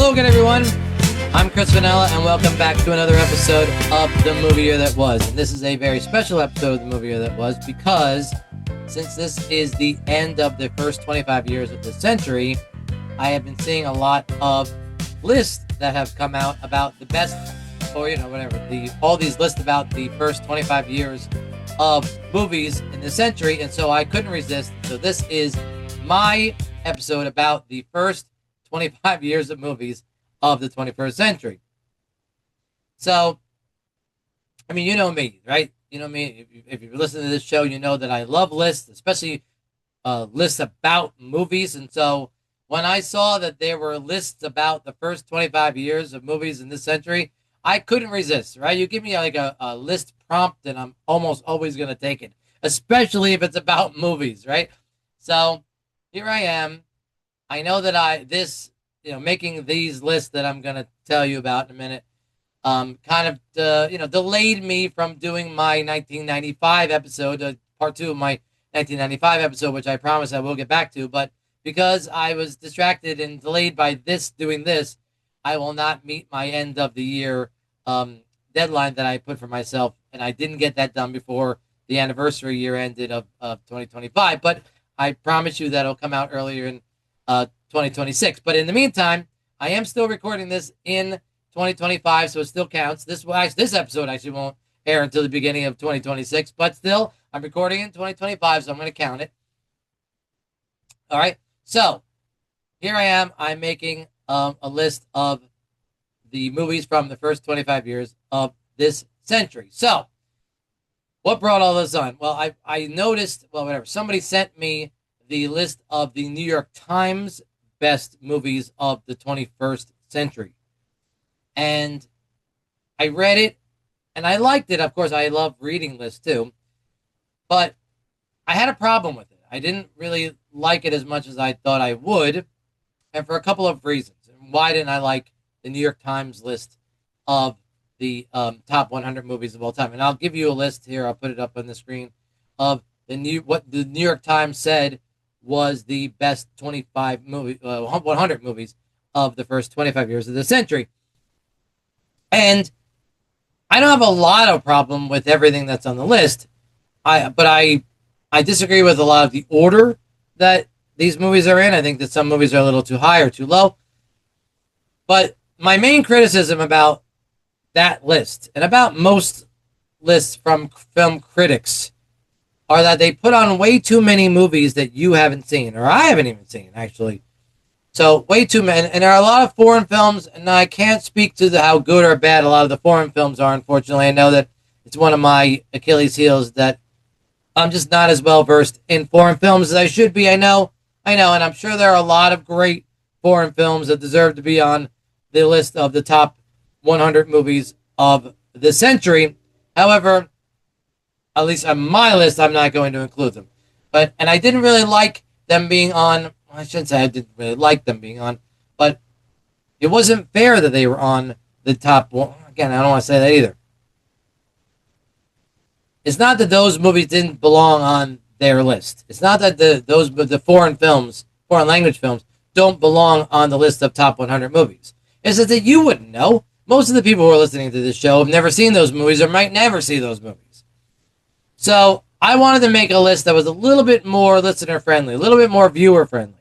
Hello again, everyone. I'm Chris Vainella, and welcome back to another episode of The Movie Year That Was. And this is a very special episode of The Movie Year That Was because since this is the end of the first 25 years of the century, I have been seeing a lot of lists that have come out about the best, or all these lists about the first 25 years of movies in the century, and so I couldn't resist. So this is my episode about the first 25 years of movies of the 21st century. So, I mean, you know me, right? You know me. If you're listening to this show, you know that I love lists, especially lists about movies. And so when I saw that there were lists about the first 25 years of movies in this century, I couldn't resist, right? You give me like a list prompt, and I'm almost always going to take it, especially if it's about movies, right? So here I am. I know that making these lists that I'm going to tell you about in a minute, delayed me from doing my 1995 episode, part 2 of my 1995 episode, which I promise I will get back to. But because I was distracted and delayed by doing this, I will not meet my end of the year deadline that I put for myself, and I didn't get that done before the anniversary year ended of 2025. But I promise you that it'll come out earlier in 2026. But in the meantime, I am still recording this in 2025, so it still counts. This episode actually won't air until the beginning of 2026, but still, I'm recording in 2025, so I'm going to count it. All right, so here I am. I'm making a list of the movies from the first 25 years of this century. So, what brought all this on? Well, I noticed, somebody sent me the list of the New York Times best movies of the 21st century. And I read it, and I liked it. Of course, I love reading lists too. But I had a problem with it. I didn't really like it as much as I thought I would, and for a couple of reasons. Why didn't I like the New York Times list of the top 100 movies of all time? And I'll give you a list here. I'll put it up on the screen of what the New York Times said was the best 100 movies of the first 25 years of the century. And I don't have a lot of problem with everything that's on the list. But I disagree with a lot of the order that these movies are in. I think that some movies are a little too high or too low. But my main criticism about that list, and about most lists from film critics, are that they put on way too many movies that you haven't seen, or I haven't even seen, actually. So, way too many. And there are a lot of foreign films, and I can't speak to how good or bad a lot of the foreign films are, unfortunately. I know that it's one of my Achilles heels, that I'm just not as well versed in foreign films as I should be. I know, and I'm sure there are a lot of great foreign films that deserve to be on the list of the top 100 movies of the century. However, at least on my list, I'm not going to include them. And I didn't really like them being on. I shouldn't say I didn't really like them being on, but it wasn't fair that they were on the top one. Again, I don't want to say that either. It's not that those movies didn't belong on their list. It's not that the foreign language films, don't belong on the list of top 100 movies. It's that you wouldn't know. Most of the people who are listening to this show have never seen those movies, or might never see those movies. So I wanted to make a list that was a little bit more listener friendly, a little bit more viewer friendly.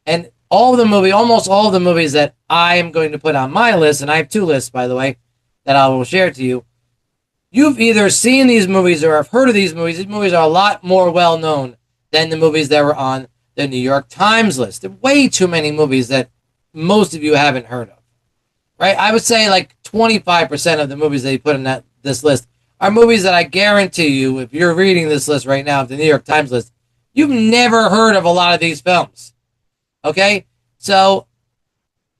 And almost all of the movies that I am going to put on my list, and I have 2 lists, by the way, that I will share to you. You've either seen these movies or have heard of these movies. These movies are a lot more well known than the movies that were on the New York Times list. There are way too many movies that most of you haven't heard of. Right? I would say like 25% of the movies that you put in this list are movies that I guarantee you, if you're reading this list right now, the New York Times list, you've never heard of a lot of these films. Okay? So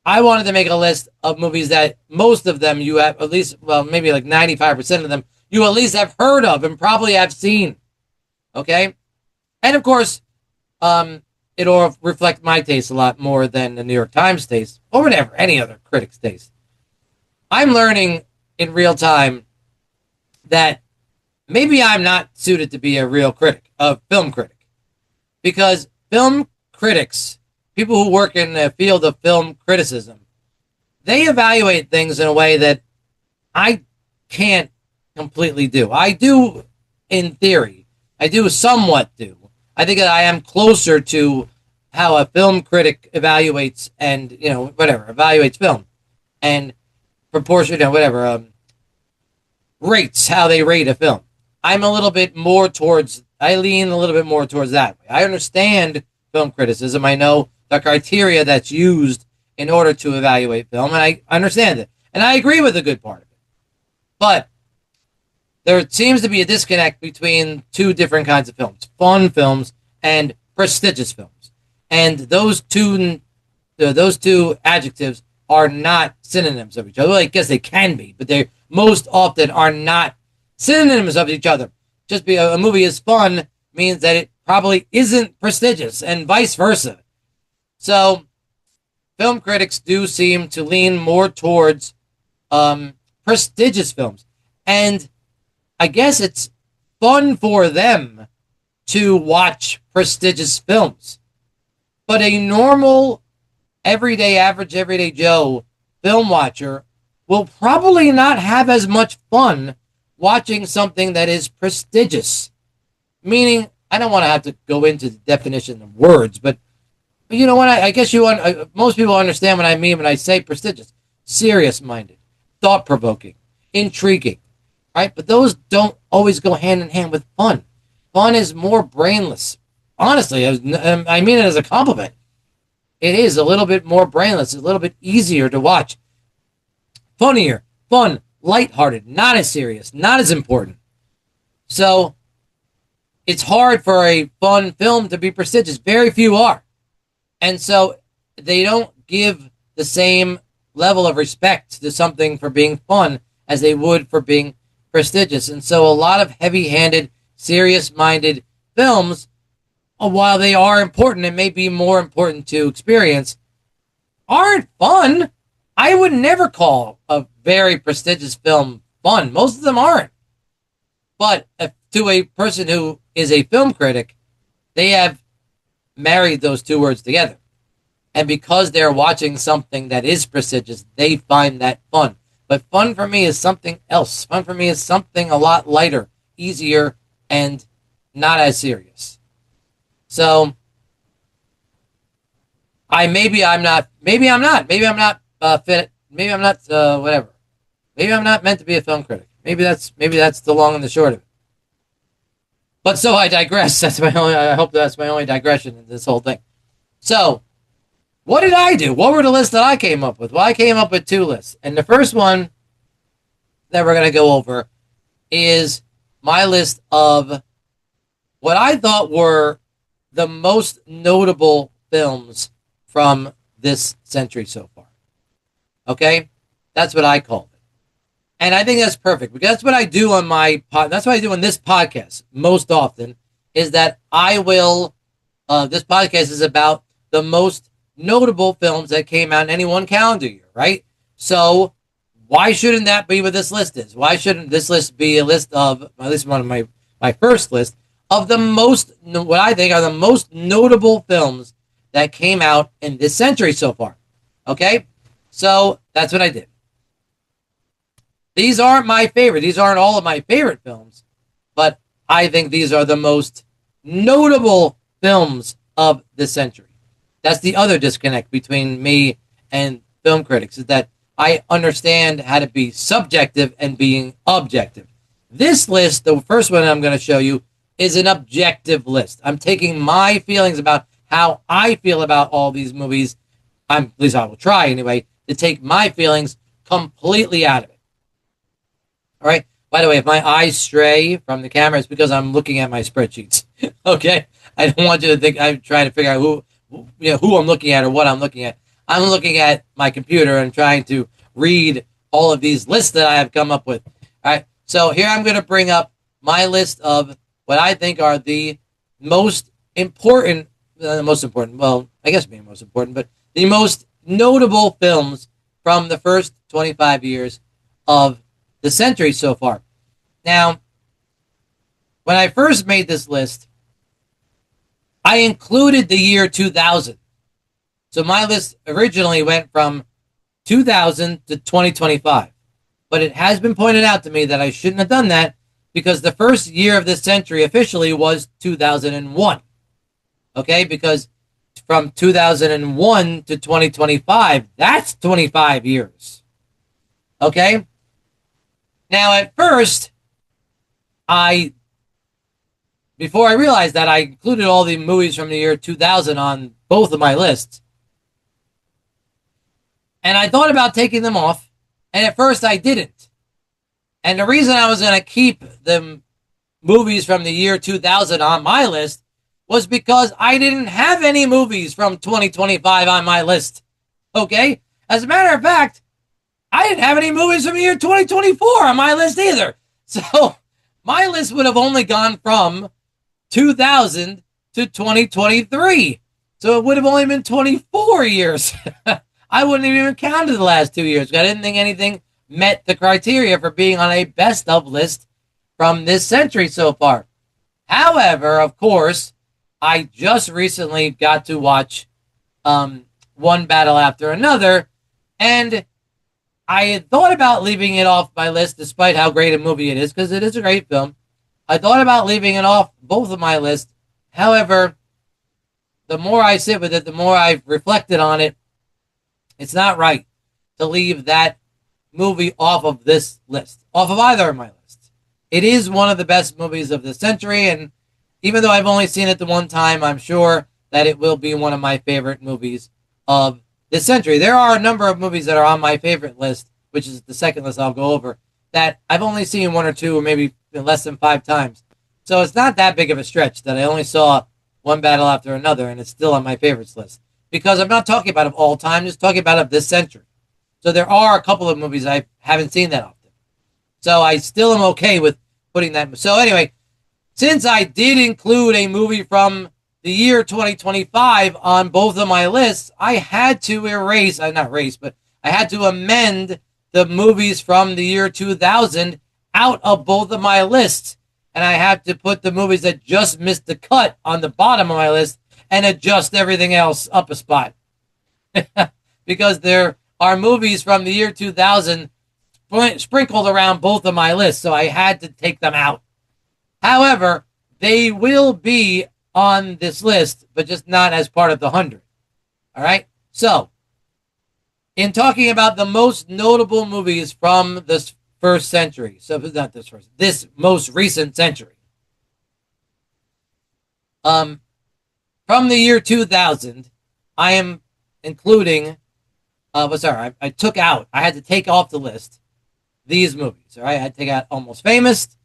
I wanted to make a list of movies that most of them you have, at least, maybe like 95% of them, you at least have heard of and probably have seen. Okay? And of course, it'll reflect my taste a lot more than the New York Times taste, or whatever, any other critic's taste. I'm learning in real time that maybe I'm not suited to be a real critic, a film critic. Because film critics, people who work in the field of film criticism, they evaluate things in a way that I can't completely do. I do in theory. I do somewhat do. I think that I am closer to how a film critic evaluates and, whatever, evaluates film and proportion, whatever, rates how they rate a film. I'm a little bit more towards, I lean a little bit more towards that way. I understand film criticism. I know the criteria that's used in order to evaluate film, and I understand it. And I agree with a good part of it. But there seems to be a disconnect between two different kinds of films: fun films and prestigious films. And those two adjectives are not synonyms of each other. Well, I guess they can be, but they most often are not synonyms of each other. Just because a movie is fun means that it probably isn't prestigious, and vice versa. So, film critics do seem to lean more towards prestigious films. And I guess it's fun for them to watch prestigious films. But a normal, average, everyday Joe film watcher will probably not have as much fun watching something that is prestigious. Meaning, I don't want to have to go into the definition of words, but you know what? I guess most people understand what I mean when I say prestigious. Serious-minded, thought-provoking, intriguing, right? But those don't always go hand in hand with fun. Fun is more brainless. Honestly, I mean it as a compliment. It is a little bit more brainless, a little bit easier to watch. Funnier, fun, lighthearted, not as serious, not as important. So, it's hard for a fun film to be prestigious. Very few are. And so, they don't give the same level of respect to something for being fun as they would for being prestigious. And so, a lot of heavy-handed, serious-minded films, while they are important and may be more important to experience, aren't fun. I would never call a very prestigious film fun. Most of them aren't. But to a person who is a film critic, they have married those two words together. And because they're watching something that is prestigious, they find that fun. But fun for me is something else. Fun for me is something a lot lighter, easier, and not as serious. So, maybe I'm not fit. Maybe I'm not, whatever. Maybe I'm not meant to be a film critic. Maybe that's the long and the short of it. But so I digress. I hope that's my only digression in this whole thing. So, what did I do? What were the lists that I came up with? Well, I came up with two lists. And the first one that we're going to go over is my list of what I thought were the most notable films from this century so far. Okay? That's what I called it. And I think that's perfect because that's what I do on that's what I do on this podcast most often is that I will, this podcast is about the most notable films that came out in any one calendar year, right? So why shouldn't that be what this list is? Why shouldn't this list be a list of, at least one of my first list, of what I think are the most notable films that came out in this century so far. Okay? So, that's what I did. These aren't my favorite. These aren't all of my favorite films, but I think these are the most notable films of this century. That's the other disconnect between me and film critics, is that I understand how to be subjective and being objective. This list, the first one I'm going to show you, is an objective list. I'm taking my feelings about how I feel about all these movies. At least I will try anyway, to take my feelings completely out of it. All right. By the way, if my eyes stray from the camera, it's because I'm looking at my spreadsheets. Okay. I don't want you to think I'm trying to figure out who I'm looking at or what I'm looking at. I'm looking at my computer and trying to read all of these lists that I have come up with. All right. So here I'm going to bring up my list of what I think are the most important, well, I guess being most important, but the most notable films from the first 25 years of the century so far. Now, when I first made this list, I included the year 2000. So my list originally went from 2000 to 2025. But it has been pointed out to me that I shouldn't have done that because the first year of this century officially was 2001. Okay, because from 2001 to 2025, that's 25 years. Okay? Now, at first, before I realized that, I included all the movies from the year 2000 on both of my lists. And I thought about taking them off, and at first I didn't. And the reason I was going to keep the movies from the year 2000 on my list was because I didn't have any movies from 2025 on my list. Okay? As a matter of fact, I didn't have any movies from the year 2024 on my list either. So my list would have only gone from 2000 to 2023. So it would have only been 24 years. I wouldn't have even counted the last 2 years. I didn't think anything met the criteria for being on a best of list from this century so far. However, of course, I just recently got to watch One Battle After Another, and I had thought about leaving it off my list despite how great a movie it is, because it is a great film. I thought about leaving it off both of my lists. However, the more I sit with it, the more I've reflected on it, it's not right to leave that movie off of this list, off of either of my lists. It is one of the best movies of the century, and even though I've only seen it the one time, I'm sure that it will be one of my favorite movies of this century. There are a number of movies that are on my favorite list, which is the second list I'll go over, that I've only seen one or two or maybe less than 5 times. So it's not that big of a stretch that I only saw One Battle After Another, and it's still on my favorites list. Because I'm not talking about of all time, just talking about of this century. So there are a couple of movies I haven't seen that often. So I still am okay with putting that. So anyway, since I did include a movie from the year 2025 on both of my lists, I had to but I had to amend the movies from the year 2000 out of both of my lists. And I have to put the movies that just missed the cut on the bottom of my list and adjust everything else up a spot. Because there are movies from the year 2000 sprinkled around both of my lists, so I had to take them out. However, they will be on this list, but just not as part of the 100. All right? So, in talking about the most notable movies from this first century, so not this first, this most recent century. From the year 2000, I am including, I had to take off the list these movies, all right? I had to take out Almost Famous.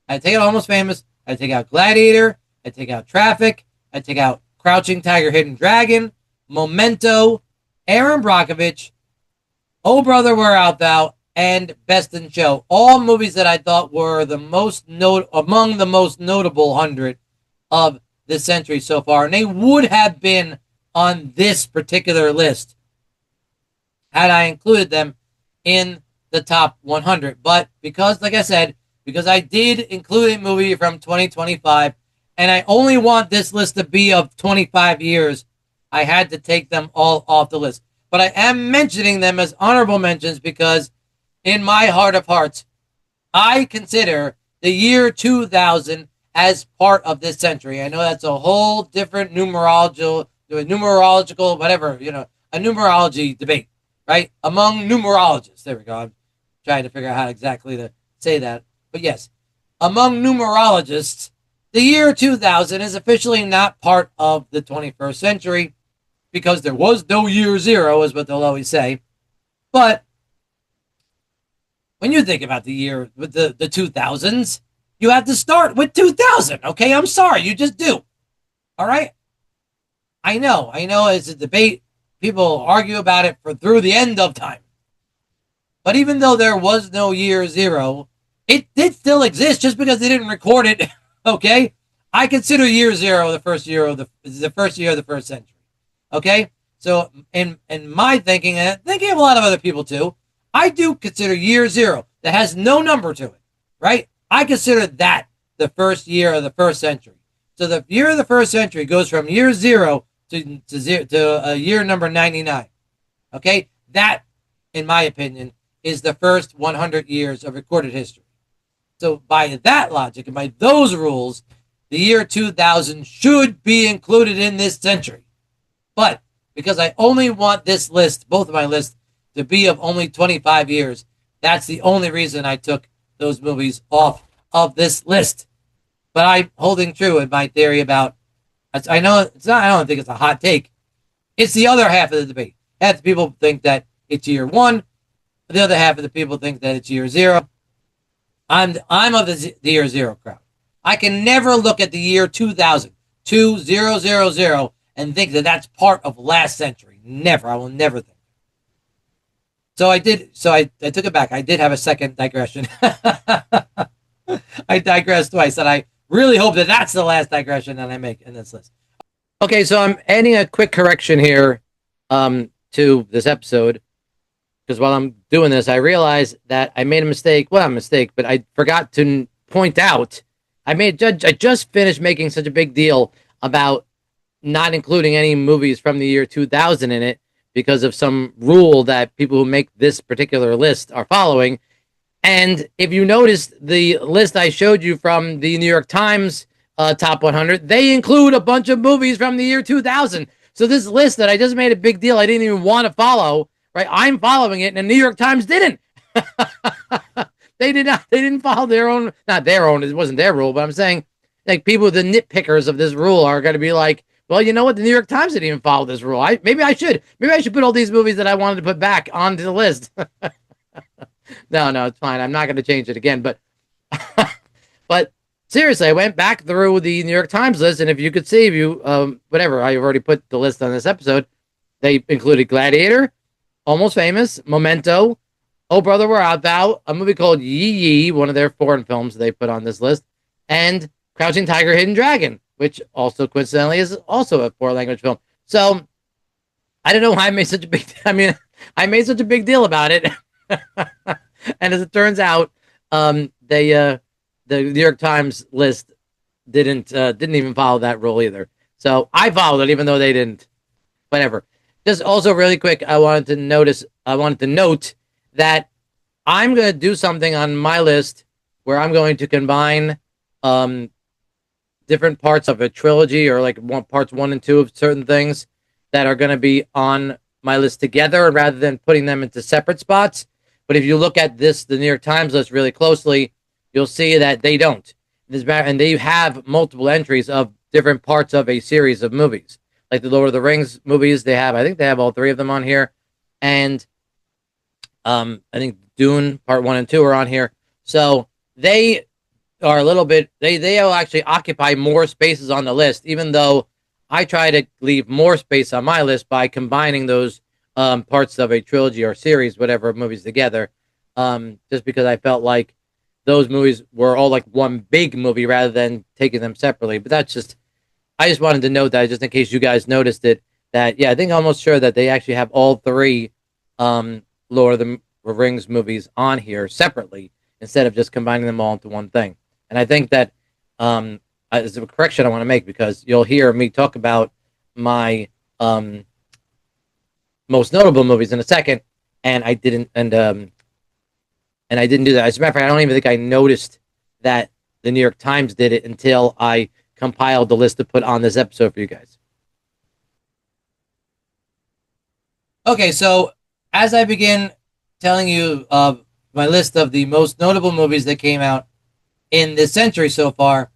I had to take out Gladiator. I had to take out Traffic. I had to take out Crouching Tiger, Hidden Dragon, Memento, Aaron Brockovich, Oh Brother, Where Art Thou, and Best in Show. All movies that I thought were among the most notable 100 of this century so far, and they would have been on this particular list had I included them in the top 100. But because, like I said, because I did include a movie from 2025, and I only want this list to be of 25 years, I had to take them all off the list. But I am mentioning them as honorable mentions because in my heart of hearts, I consider the year 2000 as part of this century. I know that's a whole different numerological, whatever, a numerology debate, right? Among numerologists. There we go. I'm trying to figure out how exactly to say that. But yes, among numerologists, the year 2000 is officially not part of the 21st century because there was no year zero, is what they'll always say. But when you think about the year with the 2000s, you have to start with 2000, okay? I'm sorry, you just do. All right? I know it's a debate. People argue about it through the end of time. But even though there was no year zero, it did still exist just because they didn't record it, okay? I consider year zero the first year of the first century, okay? So in my thinking, and thinking of a lot of other people too, I do consider year zero that has no number to it, right? I consider that the first year of the first century. So the year of the first century goes from year zero to year number 99. Okay? That in my opinion, is the first 100 years of recorded history. So by that logic and by those rules, the year 2000 should be included in this century. But because I only want this list, both of my lists, to be of only 25 years, that's the only reason I took those movies off of this list. But I'm holding true in my theory about, I know it's not, I don't think it's a hot take. It's the other half of the debate. Half the people think that it's year one. The other half of the people think that it's year zero. I'm of the year zero crowd. I can never look at the year 2000, 2000, and think that that's part of last century. Never. I will never think. So I did. So I took it back. I did have a second digression. I digressed twice, and I really hope that that's the last digression that I make in this list. Okay, so I'm adding a quick correction here to this episode, because while I'm doing this, I realized that I made a mistake. Well, not a mistake, but I forgot to point out. I just finished making such a big deal about not including any movies from the year 2000 in it because of some rule that people who make this particular list are following. And if you noticed the list I showed you from the New York Times Top 100, they include a bunch of movies from the year 2000. So this list that I just made a big deal, I didn't even want to follow, right? I'm following it, and the New York Times didn't. They did not. They didn't follow their own, not their own. It wasn't their rule, but I'm saying, like, people, the nitpickers of this rule are going to be like, well, you know what? The New York Times didn't even follow this rule. Maybe I should put all these movies that I wanted to put back onto the list. No, it's fine. I'm not going to change it again. But, but seriously, I went back through the New York Times list, and if you could see, if you, whatever, I've already put the list on this episode. They included Gladiator, Almost Famous, Memento, Oh Brother, Where Art Thou, a movie called Yi Yi, one of their foreign films they put on this list, and Crouching Tiger, Hidden Dragon, which also coincidentally is also a foreign language film. So I don't know why I made such a big. I mean, I made such a big deal about it, and as it turns out, the New York Times list didn't even follow that rule either. So I followed it, even though they didn't. Whatever. Just also really quick, I wanted to note that I'm going to do something on my list where I'm going to combine different parts of a trilogy, or like parts 1 and 2 of certain things that are going to be on my list together rather than putting them into separate spots. But if you look at the New York Times list really closely, you'll see that they don't. And they have multiple entries of different parts of a series of movies. Like the Lord of the Rings movies, I think they have all 3 of them on here. And I think Dune Part 1 and 2 are on here. So they are a little bit, they will actually occupy more spaces on the list, even though I try to leave more space on my list by combining those parts of a trilogy or series, whatever, movies together, just because I felt like those movies were all like one big movie rather than taking them separately. But I just wanted to note that, just in case you guys noticed it, that, yeah, I think I'm almost sure that they actually have all 3 Lord of the Rings movies on here separately instead of just combining them all into one thing. And I think that is a correction I want to make, because you'll hear me talk about my most notable movies in a second, and I didn't, and I didn't do that. As a matter of fact, I don't even think I noticed that the New York Times did it until I compiled the list to put on this episode for you guys. Okay, so as I begin telling you my list of the most notable movies that came out in this century so far,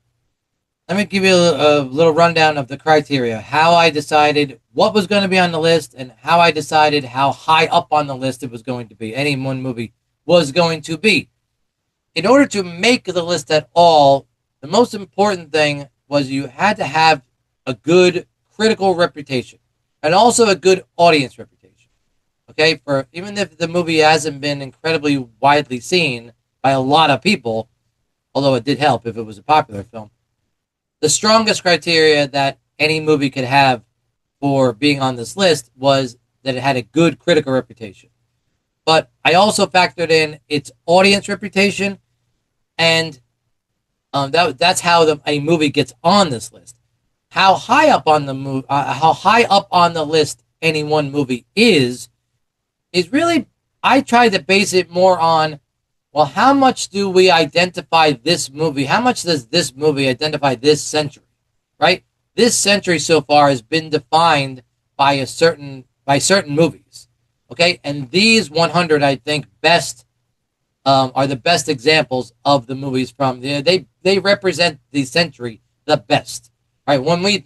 let me give you a little rundown of the criteria, how I decided what was going to be on the list, and how I decided how high up on the list it was going to be, any one movie was going to be. In order to make the list at all, the most important thing was you had to have a good critical reputation and also a good audience reputation. Okay, for even if the movie hasn't been incredibly widely seen by a lot of people, although it did help if it was a popular film, the strongest criteria that any movie could have for being on this list was that it had a good critical reputation. But I also factored in its audience reputation, and that's how a movie gets on this list. How high up on the list any one movie is really, I tried to base it more on, well, how much do we identify this movie? How much does this movie identify this century, right? This century so far has been defined by certain movies, okay? And these 100, I think, best are the best examples of the movies from they represent the century the best, right? When we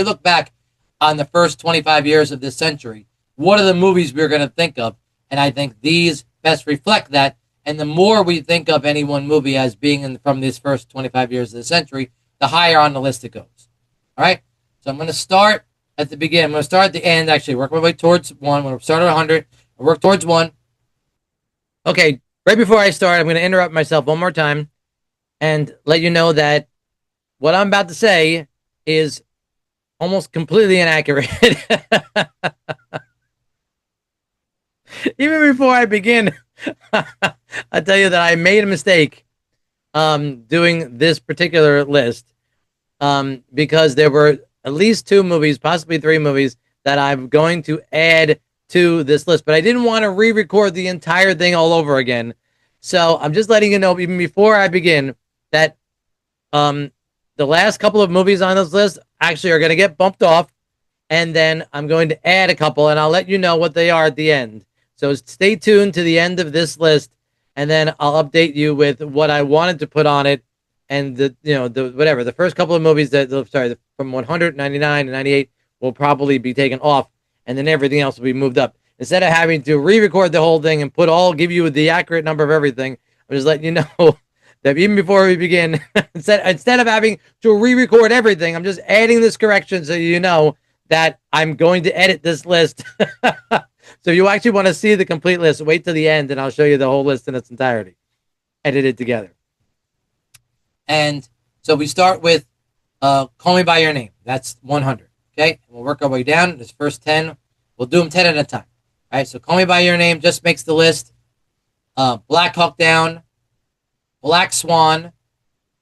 look back on the first 25 years of this century, what are the movies we're going to think of? And I think these best reflect that. And the more we think of any one movie as being from these first 25 years of the century, the higher on the list it goes. All right? So I'm going to start at the beginning. I'm going to start at the end, actually, work my way towards one. I'm going to start at 100. I'll work towards one. Okay, right before I start, I'm going to interrupt myself one more time and let you know that what I'm about to say is almost completely inaccurate. Even before I begin, I'll tell you that I made a mistake doing this particular list because there were at least 2 movies, possibly 3 movies, that I'm going to add to this list. But I didn't want to re-record the entire thing all over again. So I'm just letting you know, even before I begin, that the last couple of movies on this list actually are going to get bumped off. And then I'm going to add a couple, and I'll let you know what they are at the end. So stay tuned to the end of this list, and then I'll update you with what I wanted to put on it, and the first couple of movies from 199 to 98 will probably be taken off, and then everything else will be moved up. Instead of having to re-record the whole thing and give you the accurate number of everything, I'm just letting you know that even before we begin, instead of having to re-record everything, I'm just adding this correction so you know that I'm going to edit this list. So if you actually want to see the complete list, wait till the end, and I'll show you the whole list in its entirety, edited together. And so we start with Call Me By Your Name. That's 100, okay? We'll work our way down. This first 10, we'll do them 10 at a time. All right, so Call Me By Your Name just makes the list. Black Hawk Down, Black Swan,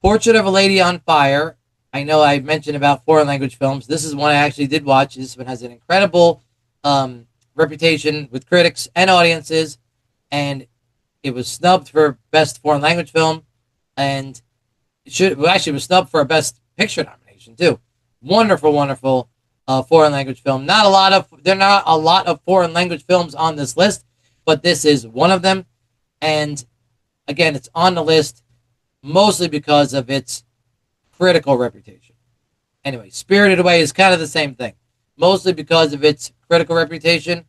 Portrait of a Lady on Fire. I know I mentioned about foreign language films. This is one I actually did watch. This one has an incredible reputation with critics and audiences, and it was snubbed for best foreign language film, and it was snubbed for a best picture nomination too. Wonderful, wonderful foreign language film. There are not a lot of foreign language films on this list, but this is one of them. And again, it's on the list mostly because of its critical reputation. Anyway, Spirited Away is kind of the same thing, mostly because of its critical reputation.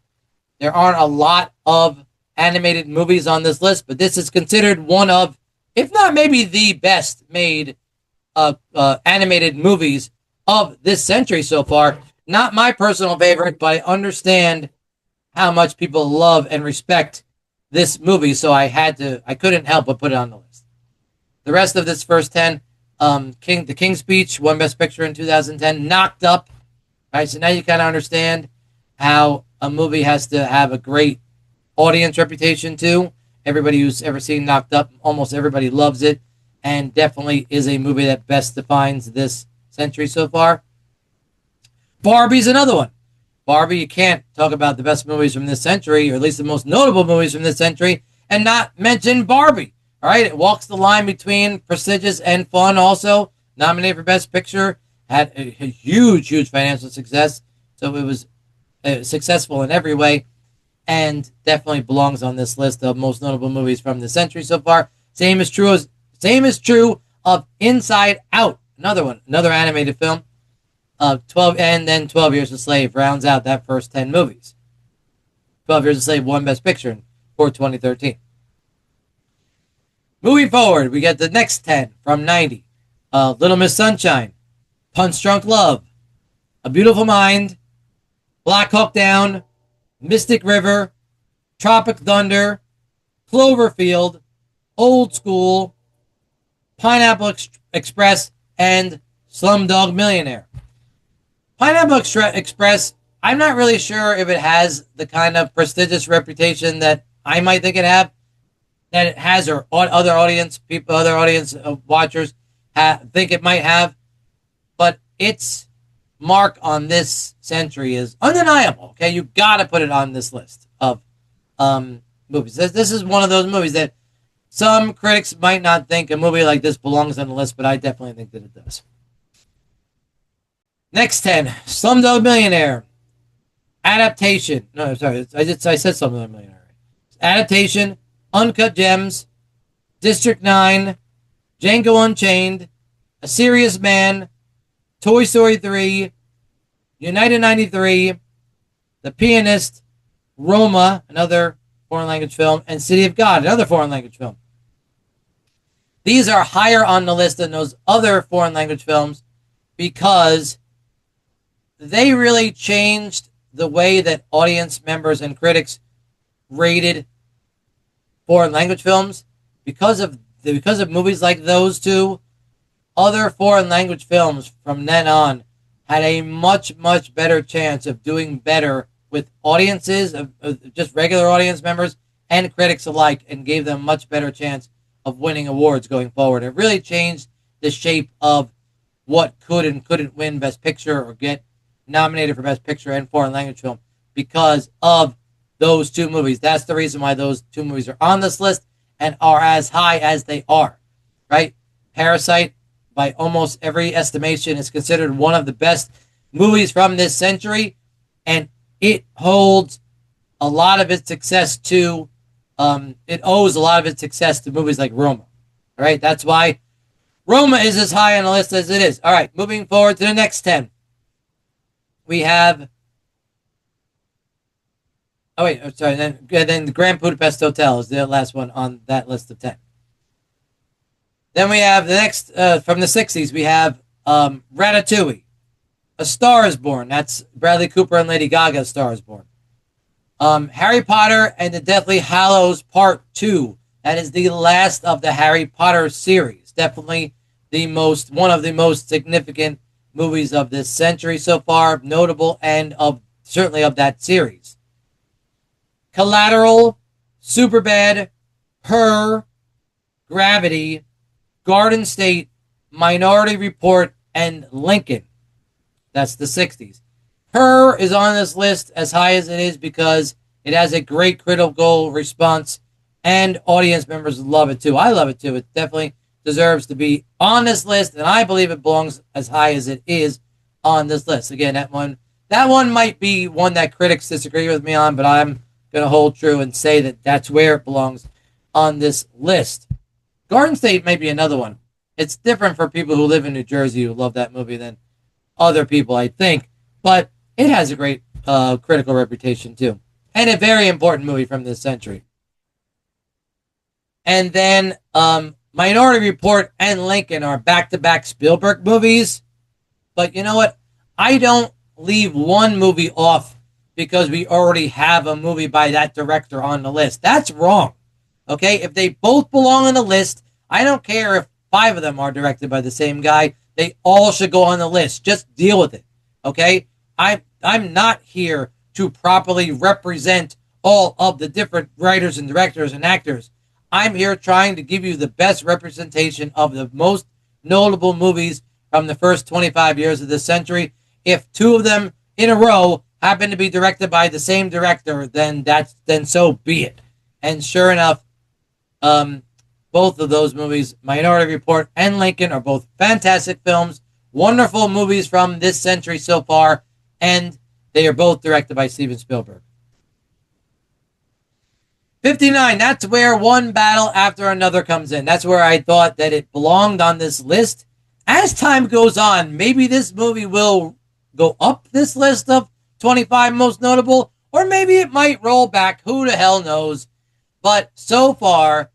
There aren't a lot of animated movies on this list, but this is considered one of, if not maybe the best made animated movies of this century so far. Not my personal favorite, but I understand how much people love and respect this movie, so I couldn't help but put it on the list. The rest of this first 10, The King's Speech won Best Picture in 2010, Knocked Up. All right, so now you kind of understand how a movie has to have a great audience reputation too. Everybody who's ever seen Knocked Up, almost everybody loves it, and definitely is a movie that best defines this century so far. Barbie's another one. Barbie, you can't talk about the best movies from this century, or at least the most notable movies from this century, and not mention Barbie. All right, it walks the line between prestigious and fun. Also nominated for Best Picture, had a huge financial success, so it was successful in every way, and definitely belongs on this list of most notable movies from the century so far. Same is true of Inside Out, another animated film. 12 Years a Slave rounds out that first 10 movies. 12 Years a Slave won Best Picture for 2013. Moving forward, we get the next 10 from 90. Little Miss Sunshine, Punch Drunk Love, A Beautiful Mind, Black Hawk Down, Mystic River, Tropic Thunder, Cloverfield, Old School, Pineapple Express, and Slumdog Millionaire. Pineapple Express, I'm not really sure if it has the kind of prestigious reputation that I might think it has, or other audience watchers think it might have. But its mark on this century is undeniable. Okay, you got to put it on this list of movies. This is one of those movies that some critics might not think a movie like this belongs on the list, but I definitely think that it does. Next 10, Slumdog Millionaire. Adaptation. No, sorry, I said Slumdog Millionaire. Adaptation, Uncut Gems, District 9, Django Unchained, A Serious Man, Toy Story 3, United 93, The Pianist, Roma, another foreign language film, and City of God, another foreign language film. These are higher on the list than those other foreign language films because they really changed the way that audience members and critics rated foreign language films. Because of movies like those two, other foreign language films from then on had a much better chance of doing better with audiences, of just regular audience members and critics alike, and gave them a much better chance of winning awards going forward. It really changed the shape of what could and couldn't win Best Picture or get nominated for Best Picture and foreign language film because of those two movies. That's the reason why those two movies are on this list and are as high as they are, right? Parasite, by almost every estimation, is considered one of the best movies from this century, and it holds a lot of its success to, it owes a lot of its success to movies like Roma, all right? That's why Roma is as high on the list as it is. All right, moving forward to the next 10. We have, then the Grand Budapest Hotel is the last one on that list of 10. Then we have the next, from the 60s, we have Ratatouille, A Star is Born. That's Bradley Cooper and Lady Gaga's Star is Born. Harry Potter and the Deathly Hallows Part 2. That is the last of the Harry Potter series. Definitely one of the most significant movies of this century so far, notable, and certainly of that series. Collateral, Superbad, Her, Gravity, Garden State, Minority Report, and Lincoln. That's the 60s. Her is on this list as high as it is because it has a great critical response and audience members love it too. I love it too. It definitely deserves to be on this list, and I believe it belongs as high as it is on this list. Again, that one might be one that critics disagree with me on, but I'm going to hold true and say that that's where it belongs on this list. Garden State may be another one. It's different for people who live in New Jersey who love that movie than other people, I think, but it has a great critical reputation too, and a very important movie from this century. And then Minority Report and Lincoln are back-to-back Spielberg movies. But you know what? I don't leave one movie off because we already have a movie by that director on the list. That's wrong. Okay? If they both belong on the list, I don't care if 5 of them are directed by the same guy. They all should go on the list. Just deal with it. Okay? I'm not here to properly represent all of the different writers and directors and actors. I'm here trying to give you the best representation of the most notable movies from the first 25 years of this century. If 2 of them in a row happen to be directed by the same director, then so be it. And sure enough, both of those movies, Minority Report and Lincoln, are both fantastic films, wonderful movies from this century so far, and they are both directed by Steven Spielberg. 59, that's where One Battle After Another comes in. That's where I thought that it belonged on this list. As time goes on, maybe this movie will go up this list of 25 most notable, or maybe it might roll back. Who the hell knows? But so far,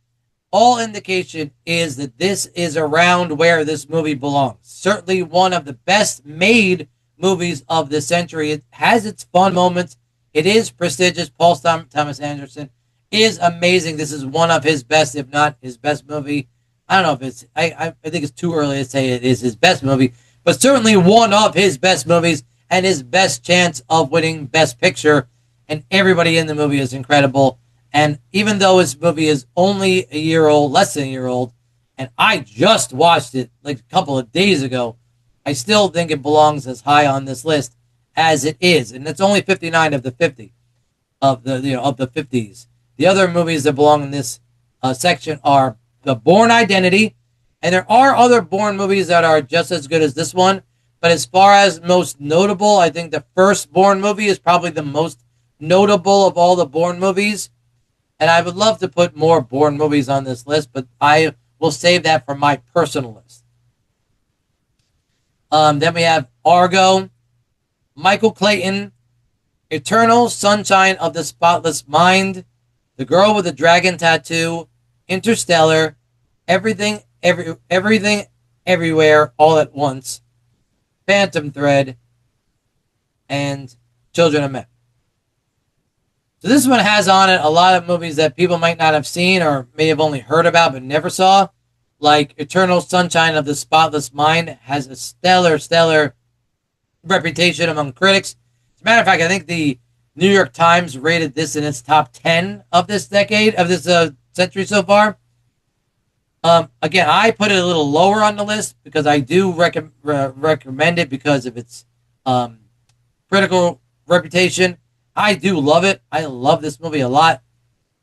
all indication is that this is around where this movie belongs. Certainly one of the best made movies of the century. It has its fun moments. It is prestigious. Paul Thomas Anderson is amazing. This is one of his best, if not his best movie. I don't know if it's, I think it's too early to say it is his best movie, but certainly one of his best movies and his best chance of winning Best Picture. And everybody in the movie is incredible. And even though this movie is only a year old, less than a year old, and I just watched it like a couple of days ago, I still think it belongs as high on this list as it is. And it's only 59 of the 50 of the 50s. The other movies that belong in this section are The Bourne Identity, and there are other Bourne movies that are just as good as this one. But as far as most notable, I think the first Bourne movie is probably the most notable of all the Bourne movies. And I would love to put more Bourne movies on this list, but I will save that for my personal list. Then we have Argo, Michael Clayton, Eternal Sunshine of the Spotless Mind, The Girl with the Dragon Tattoo, Interstellar, Everything, Everywhere, All at Once, Phantom Thread, and Children of Men. So this one has on it a lot of movies that people might not have seen or may have only heard about but never saw. Like Eternal Sunshine of the Spotless Mind has a stellar reputation among critics. As a matter of fact, I think the New York Times rated this in its top 10 of this decade, of this century so far. Again, I put it a little lower on the list because I do recommend it because of its critical reputation. I do love it. I love this movie a lot.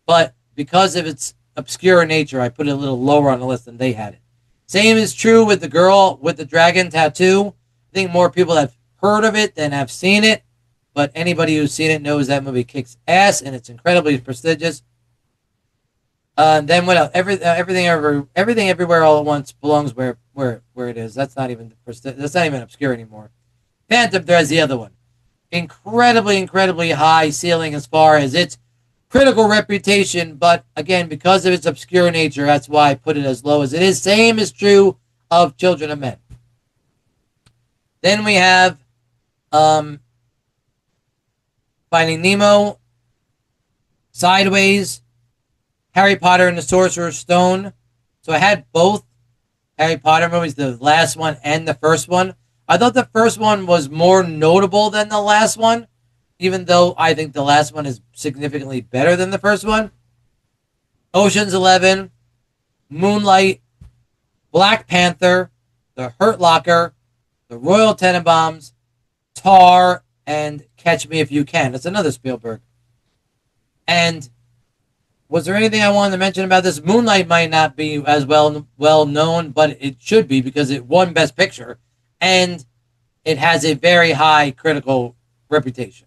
But because of its obscure nature, I put it a little lower on the list than they had it. Same is true with The Girl with the Dragon Tattoo. I think more people have heard of it than have seen it. But anybody who's seen it knows that movie kicks ass and it's incredibly prestigious. Then what else? Everything, everywhere, all at once belongs where it is. That's not even obscure anymore. Phantom Thread's the other one. Incredibly high ceiling as far as its critical reputation, but again, because of its obscure nature, that's why I put it as low as it is. Same is true of Children of Men. Then we have Finding Nemo, Sideways, Harry Potter and the Sorcerer's Stone. So I had both Harry Potter movies, the last one and the first one. I thought the first one was more notable than the last one, even though I think the last one is significantly better than the first one. Ocean's 11, Moonlight, Black Panther, The Hurt Locker, The Royal Tenenbaums, Tar, and Catch Me If You Can. That's another Spielberg. And was there anything I wanted to mention about this? Moonlight might not be as well known, but it should be because it won Best Picture, and it has a very high critical reputation.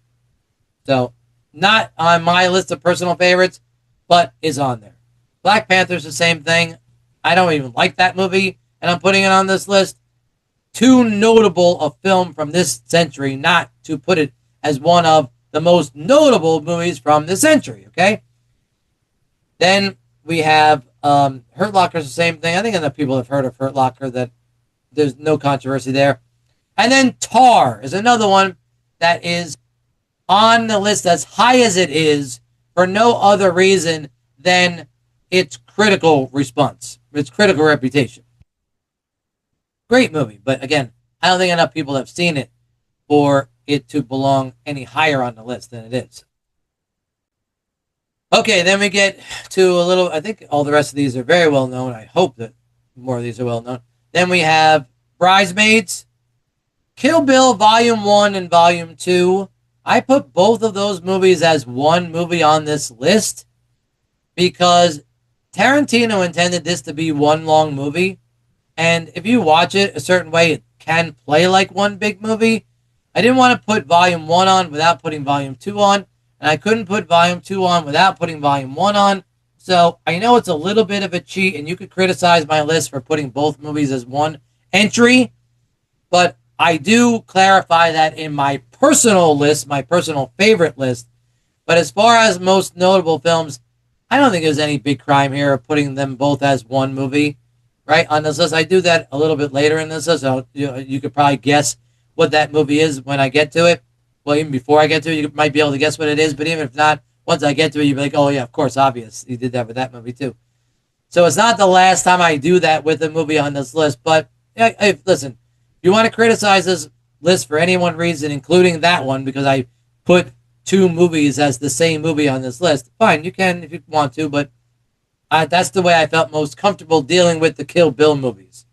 So, not on my list of personal favorites, but is on there. Black Panther's the same thing. I don't even like that movie, and I'm putting it on this list. Too notable a film from this century not to put it as one of the most notable movies from this century, okay? Then we have Hurt Locker's the same thing. I think enough people have heard of Hurt Locker that there's no controversy there. And then Tar is another one that is on the list as high as it is for no other reason than its critical response, its critical reputation. Great movie, but again, I don't think enough people have seen it for it to belong any higher on the list than it is. Okay, then we get to a little, I think all the rest of these are very well known. I hope that more of these are well known. Then we have Bridesmaids, Kill Bill Volume 1 and Volume 2. I put both of those movies as one movie on this list because Tarantino intended this to be one long movie. And if you watch it a certain way, it can play like one big movie. I didn't want to put Volume 1 on without putting Volume 2 on. And I couldn't put Volume 2 on without putting Volume 1 on. So I know it's a little bit of a cheat, and you could criticize my list for putting both movies as one entry. But I do clarify that in my personal list, my personal favorite list. But as far as most notable films, I don't think there's any big crime here of putting them both as one movie, right? On this list, I do that a little bit later in this list, so you could probably guess what that movie is when I get to it. Well, even before I get to it, you might be able to guess what it is. But even if not, once I get to it, you'll be like, oh, yeah, of course, obvious. You did that with that movie, too. So it's not the last time I do that with a movie on this list. But, listen, if you want to criticize this list for any one reason, including that one, because I put two movies as the same movie on this list, fine, you can if you want to. But that's the way I felt most comfortable dealing with the Kill Bill movies.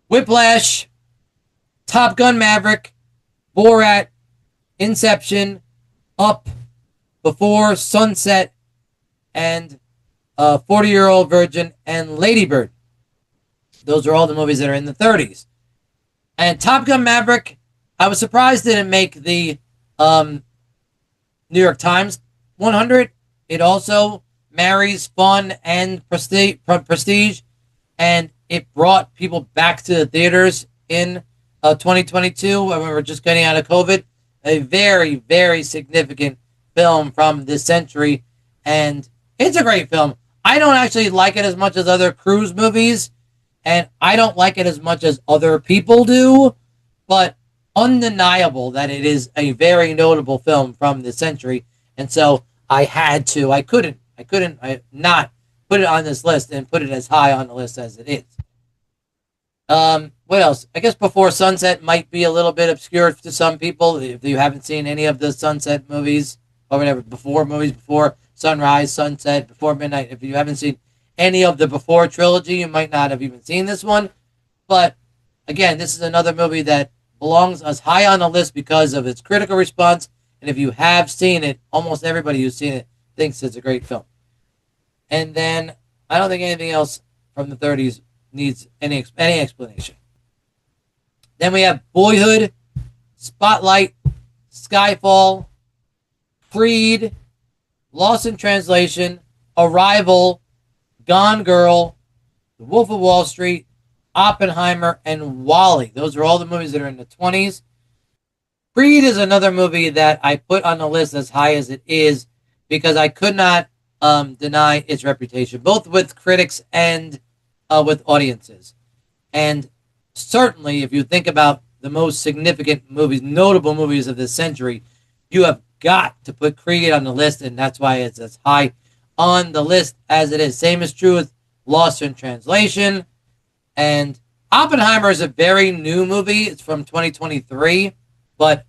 Whiplash, Top Gun Maverick, Borat, Inception, Up, Before Sunset, and 40-Year-Old Virgin, and Lady Bird. Those are all the movies that are in the 30s. And Top Gun Maverick, I was surprised didn't make the New York Times 100. It also marries fun and prestige, and it brought people back to the theaters in 2022 when we were just getting out of COVID. A very, very significant film from this century, and it's a great film. I don't actually like it as much as other cruise movies, and I don't like it as much as other people do, but undeniable that it is a very notable film from this century, and so I couldn't not put it on this list and put it as high on the list as it is. What else? I guess Before Sunset might be a little bit obscure to some people if you haven't seen any of the Sunset movies or whatever, before Sunrise, Sunset, Before Midnight. If you haven't seen any of the Before trilogy, you might not have even seen this one. But again, this is another movie that belongs as high on the list because of its critical response. And if you have seen it, almost everybody who's seen it thinks it's a great film. And then I don't think anything else from the 30s needs any explanation. Then we have Boyhood, Spotlight, Skyfall, Creed, Lost in Translation, Arrival, Gone Girl, The Wolf of Wall Street, Oppenheimer, and WALL-E. Those are all the movies that are in the 20s. Creed is another movie that I put on the list as high as it is because I could not deny its reputation, both with critics and with audiences. And certainly, if you think about the most significant movies, notable movies of this century, you have got to put Creed on the list, and that's why it's as high on the list as it is. Same is true with Lost in Translation. And Oppenheimer is a very new movie. It's from 2023. But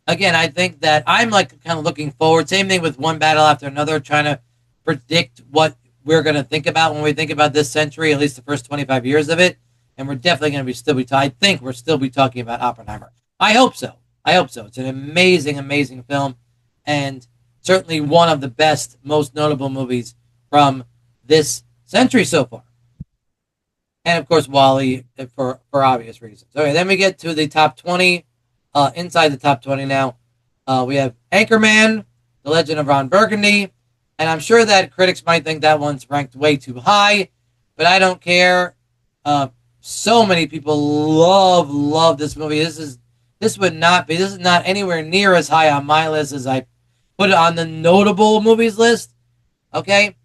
again, I think that I'm like kind of looking forward. Same thing with One Battle After Another, trying to predict what we're going to think about when we think about this century, at least the first 25 years of it. And we're definitely going to I think we're still be talking about Oppenheimer. I hope so. It's an amazing, amazing film, and certainly one of the best, most notable movies from this century so far. And of course, WALL-E for obvious reasons. Okay, then we get to the top 20. Inside the top 20 now, we have Anchorman, The Legend of Ron Burgundy, and I'm sure that critics might think that one's ranked way too high, but I don't care. So many people love this movie. This is not anywhere near as high on my list as I put it on the notable movies list. Okay?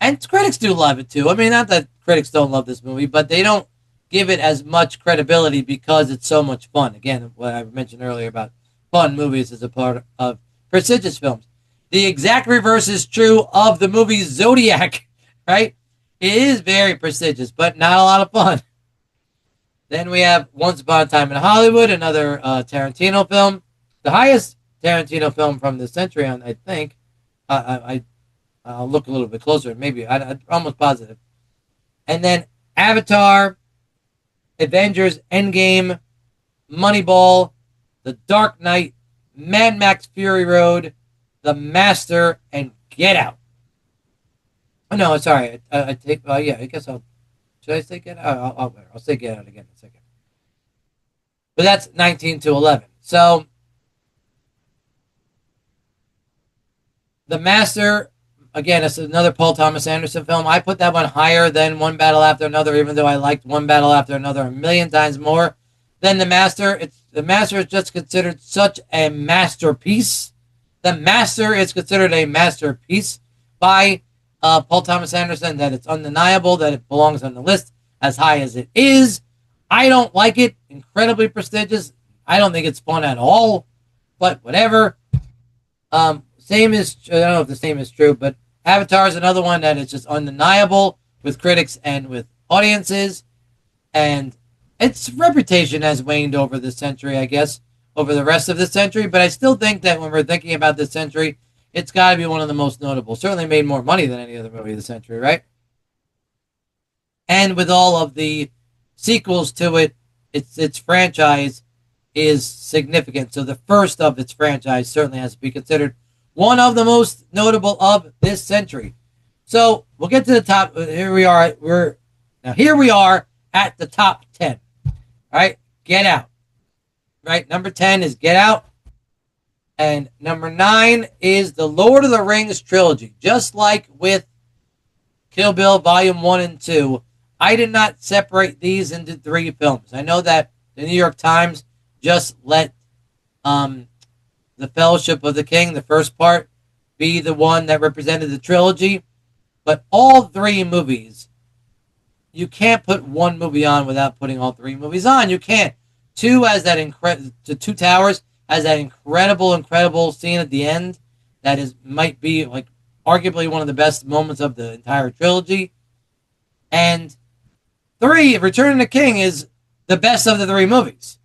And critics do love it too. I mean, not that critics don't love this movie, but they don't give it as much credibility because it's so much fun. Again, what I mentioned earlier about fun movies as a part of prestigious films. The exact reverse is true of the movie Zodiac, right? It is very prestigious, but not a lot of fun. Then we have Once Upon a Time in Hollywood, another Tarantino film. The highest Tarantino film from the century, I think. I'll look a little bit closer. Maybe. I'm almost positive. And then Avatar, Avengers, Endgame, Moneyball, The Dark Knight, Mad Max Fury Road, The Master, and Get Out. Oh, no, sorry. I take. Yeah, I guess I'll. Should I say Get Out? I'll say Get Out again in a second. But that's 19 to 11. So, The Master, again, it's another Paul Thomas Anderson film. I put that one higher than One Battle After Another, even though I liked One Battle After Another a million times more than The Master. The Master is just considered such a masterpiece. The Master is considered a masterpiece by Paul Thomas Anderson, that it's undeniable that it belongs on the list as high as it is. I don't like it. Incredibly prestigious. I don't think it's fun at all, but whatever. I don't know if the same is true, but Avatar is another one that is just undeniable with critics and with audiences, and its reputation has waned over the century, I guess, over the rest of the century, but I still think that when we're thinking about this century, it's got to be one of the most notable. Certainly made more money than any other movie of the century, right? And with all of the sequels to it, its franchise is significant. So the first of its franchise certainly has to be considered one of the most notable of this century. So we'll get to the top. Here we are. Here we are at the top 10. All right, Get Out. Right, number 10 is Get Out, and number 9 is the Lord of the Rings trilogy. Just like with Kill Bill Volume 1 and 2, I did not separate these into 3 films. I know that the New York Times just let the Fellowship of the King, the first part, be the one that represented the trilogy. But all 3 movies, you can't put one movie on without putting all 3 movies on. You can't. The Two Towers has that incredible scene at the end that might be like arguably one of the best moments of the entire trilogy. And 3, Return of the King is the best of the 3 movies.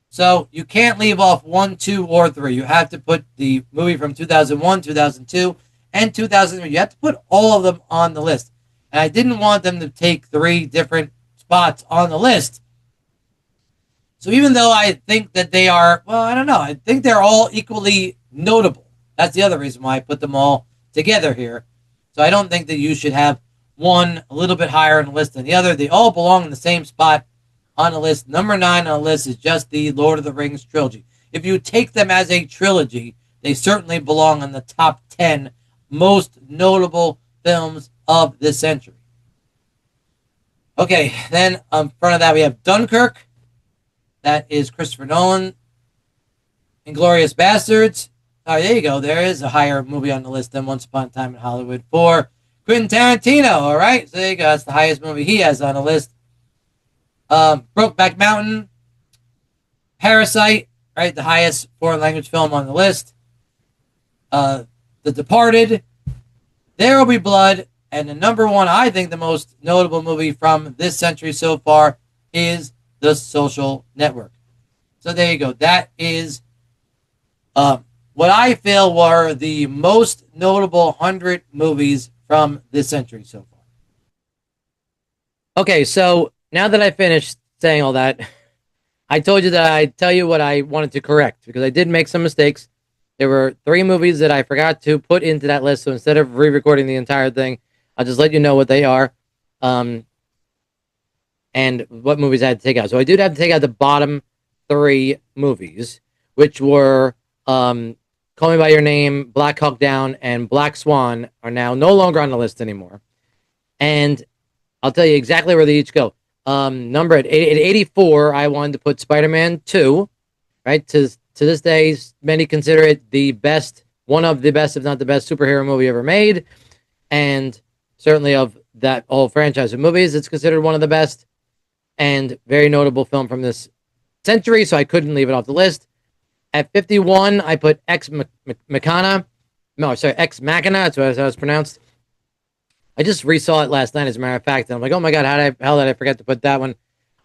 So you can't leave off 1, 2, or 3. You have to put the movie from 2001, 2002, and 2003. You have to put all of them on the list. And I didn't want them to take 3 different spots on the list. So even though I think that they are, well, I don't know. I think they're all equally notable. That's the other reason why I put them all together here. So I don't think that you should have one a little bit higher on the list than the other. They all belong in the same spot on the list. Number 9 on the list is just the Lord of the Rings trilogy. If you take them as a trilogy, they certainly belong in the top 10 most notable films of this century. Okay, then in front of that we have Dunkirk. That is Christopher Nolan. Inglourious Basterds. Oh, there you go. There is a higher movie on the list than Once Upon a Time in Hollywood for Quentin Tarantino. All right, so there you go. That's the highest movie he has on the list. Brokeback Mountain, Parasite, right, the highest foreign language film on the list. The Departed, There Will Be Blood, and the number 1, I think the most notable movie from this century so far is The Social Network. So there you go. That is what I feel were the most notable 100 movies from this century so far. Okay, so now that I finished saying all that, I told you that I'd tell you what I wanted to correct because I did make some mistakes. There were 3 movies that I forgot to put into that list, so instead of re-recording the entire thing, I'll just let you know what they are and what movies I had to take out. So I did have to take out the bottom 3 movies, which were Call Me By Your Name, Black Hawk Down, and Black Swan are now no longer on the list anymore. And I'll tell you exactly where they each go. Number at 84, I wanted to put Spider-Man 2, right? To this day, many consider it the best, one of the best, if not the best, superhero movie ever made. And certainly of that whole franchise of movies, it's considered one of the best and very notable film from this century, so I couldn't leave it off the list. At 51, I put Ex Machina. No, sorry, Ex Machina, that's what it was pronounced. I just resaw it last night, as a matter of fact, and I'm like, oh my god, how did I forget to put that one